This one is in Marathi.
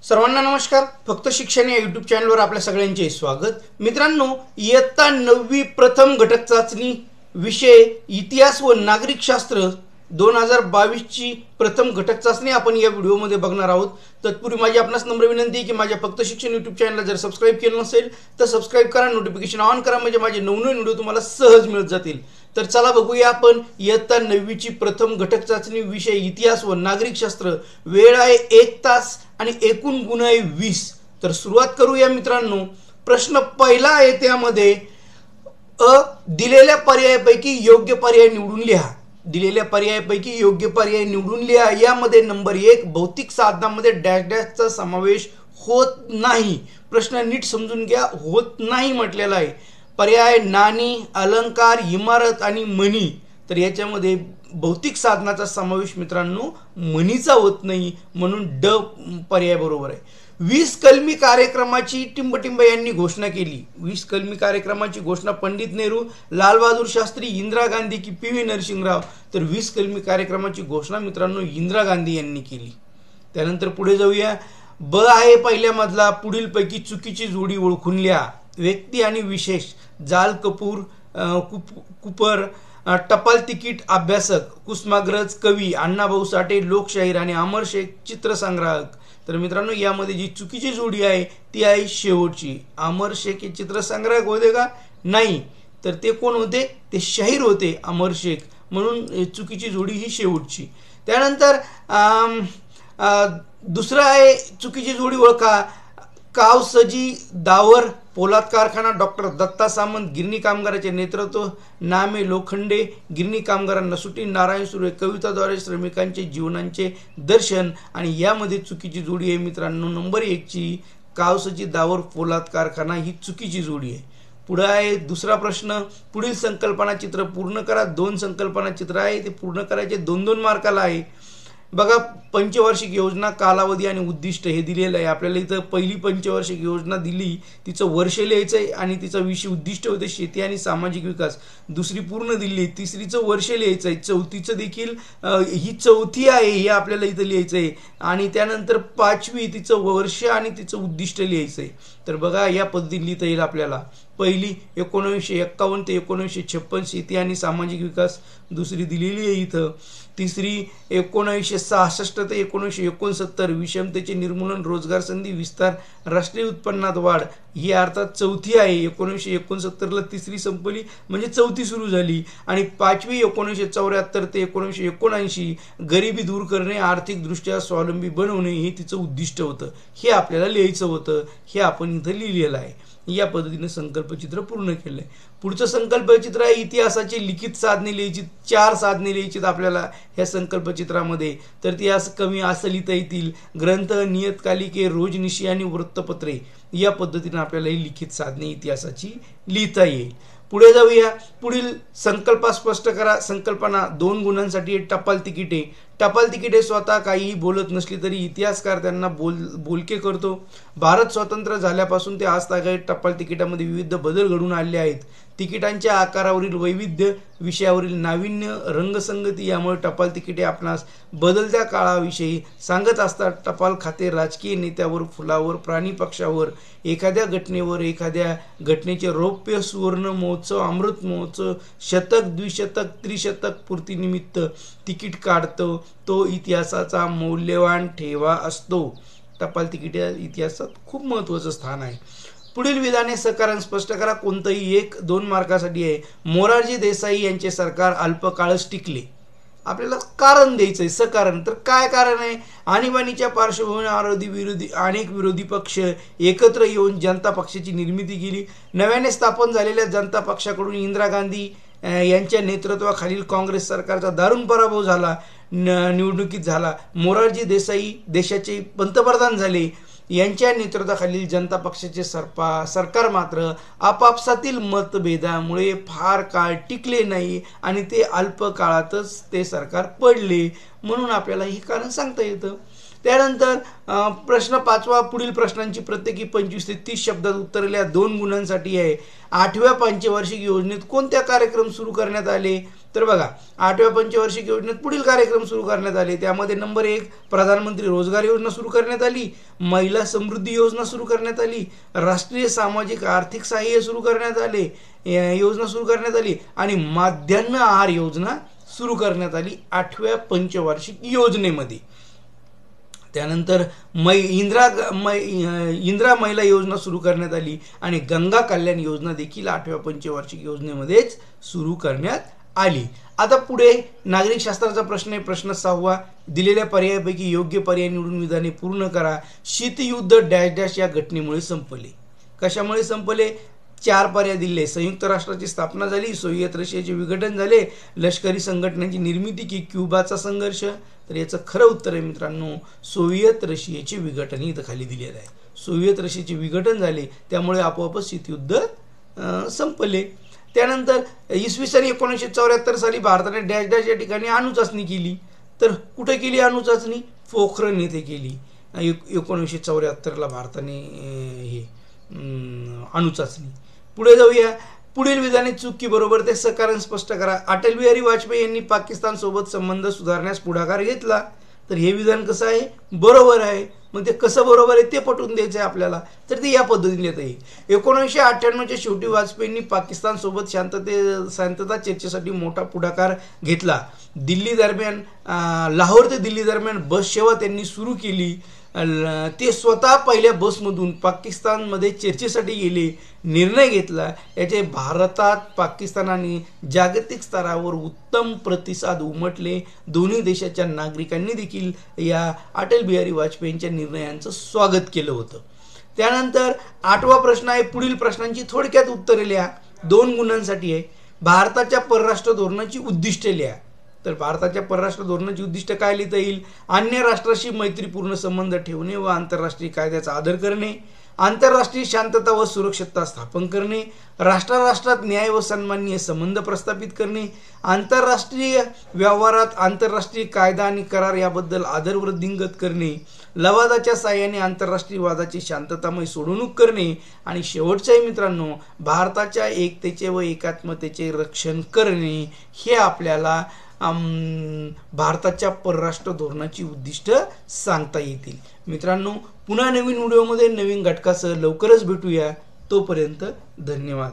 सर्वांना नमस्कार. फक्त शिक्षण या यूट्यूब चॅनलवर आपल्या सगळ्यांचे स्वागत. मित्रांनो, इयत्ता 9वी प्रथम घटक चाचणी विषय इतिहास व नागरिकशास्त्र 2022 ची प्रथम घटक चाचणी आपण या व्हिडिओमध्ये बघणार आहोत. तत्पूर्वी माझी आपणास नम्र विनंती आहे की माझ्या फक्त शिक्षण यूट्यूब चॅनलला जर सबस्क्राइब केलं नसेल तर सबस्क्राइब करा, नोटिफिकेशन ऑन करा, म्हणजे माझे नवनवीन व्हिडिओ तुम्हाला सहज मिळत जातील. तर चला बघूया आपण इयत्ता 9वी ची प्रथम घटक चाचणी विषय इतिहास व नागरिकशास्त्र. वेळ आहे 1 तास आणि एकूण गुण आहे 20. तर सुरुवात करूया मित्रांनो. प्रश्न पहिला आहे त्यामध्ये दिलेल्या पर्यायापैकी योग्य पर्याय निवडून लिहा. दिलेल्या पर्यायापैकी योग्य पर्याय निवडून लिहा. यामध्ये नंबर 1 भौतिक साधनांमध्ये डॅश डॅशचा समावेश होत नाही. प्रश्न नीट समजून घ्या, होत नाही म्हटलेला आहे. पर्याय नाणी, अलंकार, इमारत आणि मणी. तर याच्यामध्ये भौतिक साधनाचा समावेश मित्रांनो मणीचा होत नाही, म्हणून ड पर्याय बरोबर आहे. 20 कलमी कार्यक्रमाची टिंबटिंब यांनी घोषणा केली. 20 कलमी कार्यक्रमाची घोषणा पंडित नेहरू, लाल बहादूर शास्त्री, इंदिरा गांधी की पी.व्ही. नरसिंहराव. तर 20 कलमी कार्यक्रमाची घोषणा मित्रांनो इंदिरा गांधी यांनी केली. त्यानंतर पुढे जाऊया. ब आहे पहिल्यामधला पुढीलपैकी चुकीची जोडी ओळखून लिहा. व्यक्ती आणि विशेष. जाल कपूर, कुपर, टपाल तिकीट अभ्यासक, कुसुमाग्रज कवी, अण्णाभाऊ साठे लोकशाहीर आणि अमर शेख चित्रसंग्राहक. तर मित्रांनो यामध्ये जी चुकीची जोडी आहे ती आहे शेवटची. अमर शेख हे चित्रसंग्राहक होते का? नाही. तर ते कोण होते? ते शाहीर होते अमर शेख, म्हणून चुकीची जोडी ही शेवटची. त्यानंतर दुसरा आहे चुकीची जोडी ओळखा. कावसजी दावर पोलाद कारखाना, डॉक्टर दत्ता सामंत गिरणी कामगाराचे नेतृत्व, नामे लोखंडे गिरणी कामगारांना सुटी, नारायण सुर्वे कविताद्वारे श्रमिकांचे जीवनांचे दर्शन. आणि यामध्ये चुकीची जोडी आहे मित्रांनो नंबर 1 ची कावसजी दावर पोलाद कारखाना ही चुकीची जोडी आहे. पुढे आहे दुसरा प्रश्न. पुढील संकल्पना चित्र पूर्ण करा. 2 संकल्पना चित्र आहे, ते पूर्ण करायचे 2-2 मार्काला आहे. बघा, पंचवार्षिक योजना, कालावधी आणि उद्दिष्ट हे दिलेलं आहे आपल्याला. इथं पहिली पंचवार्षिक योजना दिली, तिचं वर्ष लिहायचं आहे आणि तिचा विषय उद्दिष्ट होते शेती आणि सामाजिक विकास. दुसरी पूर्ण दिली, तिसरीचं वर्ष लिहायचं आहे, चौथीचं देखील ही चौथी आहे हे आपल्याला इथं लिहायचं आहे. आणि त्यानंतर 5वी तिचं वर्ष आणि तिचं उद्दिष्ट लिहायचं आहे. तर बघा या पद्धतीने लिहिता येईल आपल्याला. पहिली 1951 ते 1956 शेती आणि सामाजिक विकास, दुसरी दिलेली आहे इथं. तिसरी 1966 ते 1969 विषमतेचे निर्मूलन, रोजगार संधी विस्तार, राष्ट्रीय उत्पन्नात वाढ. ही अर्थात चौथी आहे. 1969ला तिसरी संपली म्हणजे चौथी सुरू झाली. आणि 5वी 1974 ते 1979 गरिबी दूर करणे, आर्थिकदृष्ट्या स्वावलंबी बनवणे हे तिचं उद्दिष्ट होतं. हे आपल्याला लिहायचं होतं, हे आपण इथं लिहिलेलं आहे. या पद्धतीने संकल्पचित्र पूर्ण केलंय. पुढचं संकल्पचित्र आहे इतिहासाची लिखित साधने लिहायची. 4 साधने लिहायची आपल्याला ह्या संकल्पचित्रामध्ये. तर ती असं कमी असं लिहिता येतील. ग्रंथ, नियतकालिके, रोजनिशी आणि वृत्तपत्रे. या पद्धतीने आपल्याला ही लिखित साधने इतिहासाची लिहिता येईल. पुढे जाऊया. पुढील संकल्प स्पष्ट करा. संकल्पना 2 गुणांसाठी टपाल तिकिटे. टपाल तिकिटे स्वतः काहीही बोलत नसली तरी इतिहासकार त्यांना बोलके करतो. भारत स्वतंत्र झाल्यापासून ते आजतागायत टपाल तिकिटामध्ये विविध बदल घडून आले आहेत. तिकिटांच्या आकारावरील वैविध्य, विषयावरील नाविन्य, रंगसंगती यामुळे टपाल तिकिटे आपणास बदलत्या काळाविषयी सांगत असतात. टपाल खाते राजकीय नेत्यावर, फुलावर, प्राणी पक्षावर, एखाद्या घटनेवर, एखाद्या घटनेचे रौप्य, सुवर्ण महोत्सव, अमृत महोत्सव, शतक, द्विशतक, त्रिशतक पूर्तीनिमित्त तिकीट काढतो. तो इतिहासाचा मौल्यवान ठेवा असतो. टपाल तिकीट इतिहासात खूप महत्त्वाचं स्थान आहे. पुढील विधाने सकारण स्पष्ट करा. कोणतंही 1-2 मार्कासाठी आहे. मोरारजी देसाई यांचे सरकार अल्पकाळच टिकले. आपल्याला कारण द्यायचंय सकारण. तर काय कारण आहे? आणीबाणीच्या पार्श्वभूमीवर अनेक विरोधी पक्ष एकत्र येऊन जनता पक्षाची निर्मिती केली. नव्याने स्थापन झालेल्या जनता पक्षाकडून इंदिरा गांधी यांच्या नेतृत्वाखालील काँग्रेस सरकारचा दारुण पराभव झाला, निवडणुकीत झाला. मोरारजी देसाई देशाचे पंतप्रधान झाले. यांच्या नेतृत्वाखालील जनता पक्षाचे सरकार मात्र आपापसातील मतभेदामुळे फार काळ टिकले नाही आणि ते अल्प काळातच ते सरकार पडले, म्हणून आपल्याला हे कारण सांगता येतं. त्यानंतर प्रश्न 5वा. पुढील प्रश्नांची प्रत्येकी 25 ते 30 शब्दात उत्तरल्या 2 गुणांसाठी आहे. 8व्या पंचवार्षिक योजनेत कोणत्या कार्यक्रम सुरू करण्यात आले? तर बघा, 8व्या पंचवार्षिक योजनेत पुढील कार्यक्रम सुरू करण्यात आले. त्यामध्ये नंबर 1, प्रधानमंत्री रोजगार योजना सुरू करण्यात आली, महिला समृद्धी योजना सुरू करण्यात आली, राष्ट्रीय सामाजिक आर्थिक सहाय्य सुरू करण्यात आले, योजना सुरू करण्यात आली आणि माध्यान्ह आहार योजना सुरू करण्यात आली 8व्या पंचवार्षिक योजनेमध्ये. त्यानंतर इंदिरा महिला योजना सुरू करण्यात आली आणि गंगा कल्याण योजना देखील 8व्या पंचवार्षिक योजनेमध्येच सुरू करण्यात आली. आता पुढे नागरिक शास्त्राचा प्रश्न आहे, प्रश्न 6वा. दिलेल्या पर्यायापैकी योग्य पर्याय निवडून विधाने पूर्ण करा. शीतयुद्ध डॅश डॅश या घटनेमुळे संपले. कशामुळे संपले? 4 पर्याय दिले. संयुक्त राष्ट्राची स्थापना झाली, सोव्हिएत रशियाचे विघटन झाले, लष्करी संघटनांची निर्मिती की क्युबाचा संघर्ष. तर याचं खरं उत्तर आहे मित्रांनो, सोव्हिएत रशियाचे विघटन. इथं खाली दिलेलं आहे, सोव्हिएत रशियाचे विघटन झाले, त्यामुळे आपोआपच शीतयुद्ध संपले. त्यानंतर इसवी सन 1974 साली भारताने डॅश डॅश या ठिकाणी अणुचाचणी केली. तर कुठे केली अणुचाचणी? पोखरण येथे केली. 1974ला भारताने हे अणुचाचणी. पुढे जाऊया. पुढील विधाने चूक की बरोबर ते सकारण स्पष्ट करा. अटल बिहारी वाजपेयी यांनी पाकिस्तान सोबत संबंध सुधारण्यास पुढाकार घेतला. तर हे विधान कसं आहे? बरोबर आहे. मग ते कसं बरोबर आहे ते पटवून द्यायचं आहे आपल्याला. तर ते या पद्धतीने येत आहे. 1998च्या शेवटी वाजपेयींनी पाकिस्तान सोबत शांतता चर्चेसाठी मोठा पुढाकार घेतला. दिल्ली दरम्यान लाहोर ते दिल्ली दरम्यान बस सेवा त्यांनी सुरू केली. ते स्वतः पहिल्या बसमधून पाकिस्तानमध्ये चर्चेसाठी गेले, निर्णय घेतला. याचे भारतात, पाकिस्तान आणि जागतिक स्तरावर उत्तम प्रतिसाद उमटले. दोन्ही देशाच्या नागरिकांनी देखील या अटल बिहारी वाजपेयींच्या निर्णयांचं स्वागत केलं होतं. त्यानंतर 8वा प्रश्न आहे. पुढील प्रश्नांची थोडक्यात उत्तरे लिहा. 2 गुणांसाठी आहे. भारताच्या परराष्ट्र धोरणाची उद्दिष्टे लिहा. तर भारताच्या परराष्ट्र धोरणाची उद्दिष्ट काय लिहिता येईल? अन्य राष्ट्राशी मैत्रीपूर्ण संबंध ठेवणे व आंतरराष्ट्रीय कायद्याचा आदर करणे, आंतरराष्ट्रीय शांतता व सुरक्षितता स्थापन करणे, राष्ट्रात न्याय व सन्माननीय संबंध प्रस्थापित करणे, आंतरराष्ट्रीय व्यवहारात आंतरराष्ट्रीय कायदा आणि करार याबद्दल आदर वृद्धिंगत करणे, लवादाच्या साहाय्याने आंतरराष्ट्रीय वादाची शांततामय सोडवणूक करणे आणि शेवटचं आहे मित्रांनो, भारताच्या एकतेचे व एकात्मतेचे रक्षण करणे. हे आपल्याला भारताच्या परराष्ट्र धोरणाची उद्दिष्ट सांगता येतील. मित्रांनो, पुन्हा नवीन व्हिडिओमध्ये नवीन घटकासह लवकरच भेटूया. तोपर्यंत धन्यवाद.